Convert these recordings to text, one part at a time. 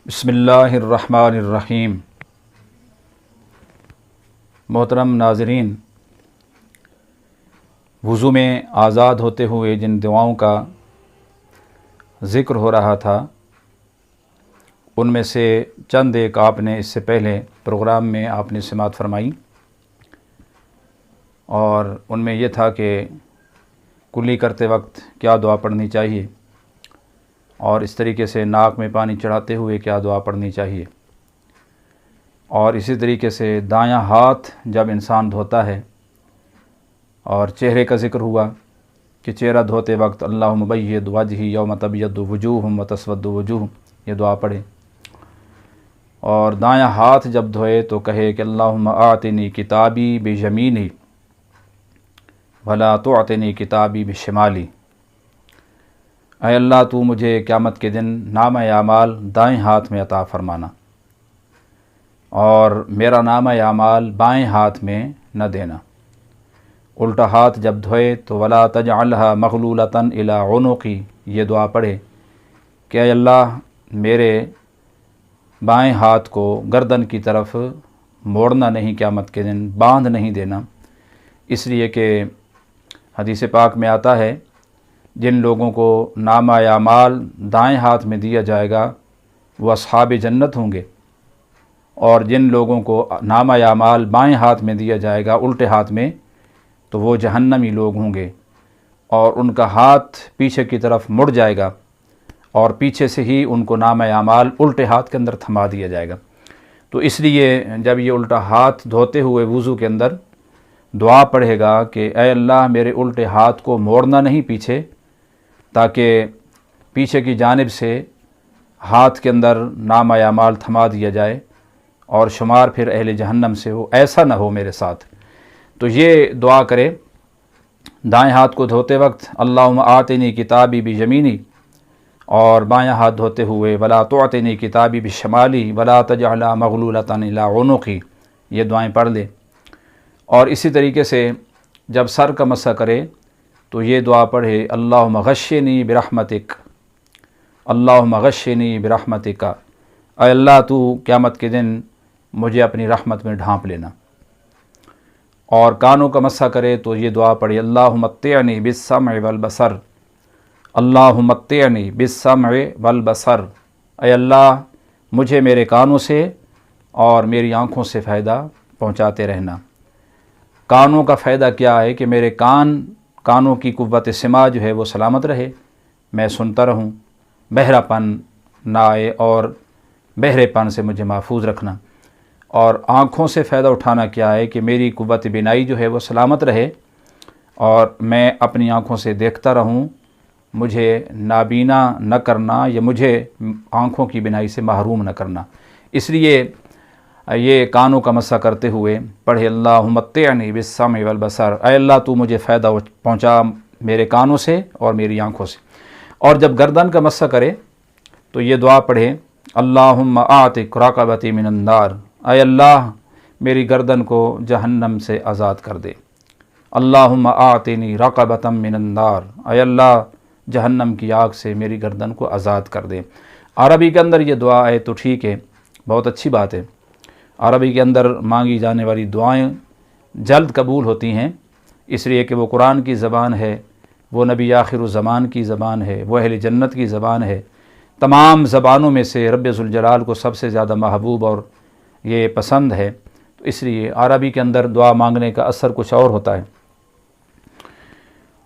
بسم اللہ الرحمن الرحیم۔ محترم ناظرین، وضو میں آزاد ہوتے ہوئے جن دعاؤں کا ذکر ہو رہا تھا ان میں سے چند ایک آپ نے اس سے پہلے پروگرام میں آپ نے سماعت فرمائی، اور ان میں یہ تھا کہ کلی کرتے وقت کیا دعا پڑھنی چاہیے، اور اس طریقے سے ناک میں پانی چڑھاتے ہوئے کیا دعا پڑھنی چاہیے، اور اسی طریقے سے دایاں ہاتھ جب انسان دھوتا ہے، اور چہرے کا ذکر ہوا کہ چہرہ دھوتے وقت اللہم بیض وجہی یوم تبیض وجوہ وتسود وجوہ، یہ دعا پڑھے، اور دایاں ہاتھ جب دھوئے تو کہے کہ اللہم آتنی کتابی بیمینی ولا تعطنی کتابی بشمالی، اے اللہ تو مجھے قیامت کے دن نامہ اعمال دائیں ہاتھ میں عطا فرمانا، اور میرا نامہ اعمال بائیں ہاتھ میں نہ دینا۔ الٹا ہاتھ جب دھوئے تو ولا تجعلها مغلولۃ الی عنقی، یہ دعا پڑھے کہ اے اللہ میرے بائیں ہاتھ کو گردن کی طرف موڑنا نہیں، قیامت کے دن باندھ نہیں دینا، اس لیے کہ حدیث پاک میں آتا ہے جن لوگوں کو نامہ اعمال دائیں ہاتھ میں دیا جائے گا وہ اصحاب جنت ہوں گے، اور جن لوگوں کو نامہ اعمال بائیں ہاتھ میں دیا جائے گا الٹے ہاتھ میں تو وہ جہنمی لوگ ہوں گے، اور ان کا ہاتھ پیچھے کی طرف مڑ جائے گا، اور پیچھے سے ہی ان کو نامہ اعمال الٹے ہاتھ کے اندر تھما دیا جائے گا۔ تو اس لیے جب یہ الٹا ہاتھ دھوتے ہوئے وضو کے اندر دعا پڑھے گا کہ اے اللہ میرے الٹے ہاتھ کو موڑنا نہیں پیچھے، تاکہ پیچھے کی جانب سے ہاتھ کے اندر نامہ اعمال تھما دیا جائے اور شمار پھر اہل جہنم سے ہو، ایسا نہ ہو میرے ساتھ۔ تو یہ دعا کرے دائیں ہاتھ کو دھوتے وقت اللہم آتنی کتابی بیمینی، اور بائیں ہاتھ دھوتے ہوئے ولا تعطنی کتابی بشمالی ولا تجعلها مغلولۃ الی عنقی، یہ دعائیں پڑھ لے۔ اور اسی طریقے سے جب سر کا مسح کرے تو یہ دعا پڑھے اللہم غشنی برحمتک، اللہم غشنی برحمتک، اے اللہ تو قیامت کے دن مجھے اپنی رحمت میں ڈھانپ لینا۔ اور کانوں کا مسح کرے تو یہ دعا پڑھے اللہم متعنی بالسمع والبصر، اللہم متعنی بالسمع والبصر، اے اللہ مجھے میرے کانوں سے اور میری آنکھوں سے فائدہ پہنچاتے رہنا۔ کانوں کا فائدہ کیا ہے کہ میرے کانوں کی قوت سماع جو ہے وہ سلامت رہے، میں سنتا رہوں، بہرا پن نہ آئے، اور بہرے پن سے مجھے محفوظ رکھنا۔ اور آنکھوں سے فائدہ اٹھانا کیا ہے کہ میری قوت بینائی جو ہے وہ سلامت رہے، اور میں اپنی آنکھوں سے دیکھتا رہوں، مجھے نابینا نہ کرنا یا مجھے آنکھوں کی بینائی سے محروم نہ کرنا۔ اس لیے یہ کانوں کا مسح کرتے ہوئے پڑھے اللہم متعنی بالسمع والبصر، اے اللہ تو مجھے فائدہ پہنچا میرے کانوں سے اور میری آنکھوں سے۔ اور جب گردن کا مسح کرے تو یہ دعا پڑھے اللہم اعتق رقبتی من النار، اے اللہ میری گردن کو جہنم سے آزاد کر دے، اللہم اعطنی رقبۃ من النار، اے اللہ جہنم کی آگ سے میری گردن کو آزاد کر دے۔ عربی کے اندر یہ دعا ہے تو ٹھیک ہے، بہت اچھی بات ہے، عربی کے اندر مانگی جانے والی دعائیں جلد قبول ہوتی ہیں، اس لیے کہ وہ قرآن کی زبان ہے، وہ نبی آخر الزمان کی زبان ہے، وہ اہل جنت کی زبان ہے۔ تمام زبانوں میں سے رب ذوالجلال کو سب سے زیادہ محبوب اور یہ پسند ہے، تو اس لیے عربی کے اندر دعا مانگنے کا اثر کچھ اور ہوتا ہے۔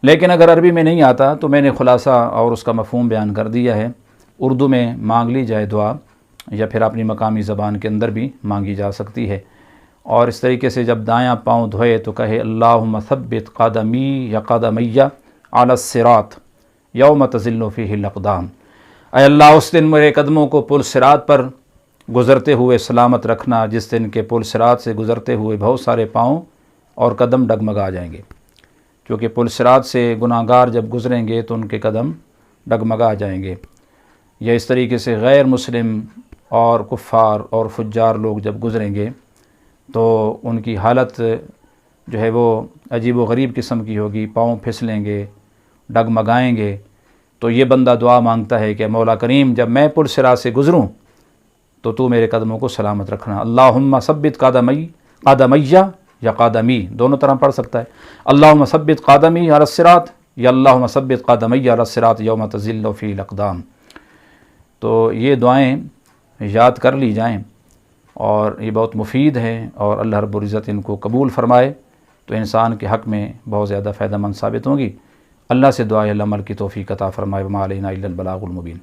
لیکن اگر عربی میں نہیں آتا تو میں نے خلاصہ اور اس کا مفہوم بیان کر دیا ہے، اردو میں مانگ لی جائے دعا، یا پھر اپنی مقامی زبان کے اندر بھی مانگی جا سکتی ہے۔ اور اس طریقے سے جب دایاں پاؤں دھوئے تو کہے اللہم ثبت قدمی یا قدمی علی الصراط یوم تزل فیہ الاقدام، اے اللہ اس دن میرے قدموں کو پل صراط پر گزرتے ہوئے سلامت رکھنا، جس دن کے پل صراط سے گزرتے ہوئے بہت سارے پاؤں اور قدم ڈگمگا جائیں گے، کیونکہ پل صراط سے گناہ گار جب گزریں گے تو ان کے قدم ڈگمگا جائیں گے۔ یا اس طریقے سے غیر مسلم اور کفار اور فجار لوگ جب گزریں گے تو ان کی حالت جو ہے وہ عجیب و غریب قسم کی ہوگی، پاؤں پھسلیں گے، ڈگمگائیں گے۔ تو یہ بندہ دعا مانگتا ہے کہ مولا کریم جب میں پل صراط سے گزروں تو تو میرے قدموں کو سلامت رکھنا۔ اللہم ثبت قدمیہ یا قادمی دونوں طرح پڑھ سکتا ہے۔ اللہم ثبت قدمی علی الصراط یا اللہم ثبت قدمی علی الصراط یوم تزل فی الاقدام۔ تو یہ دعائیں یاد کر لی جائیں اور یہ بہت مفید ہیں، اور اللہ رب العزت ان کو قبول فرمائے تو انسان کے حق میں بہت زیادہ فائدہ مند ثابت ہوں گی۔ اللہ سے دعا ہے اللہ عمل کی توفیق عطا فرمائے۔ وما علینا الا البلاغ المبین۔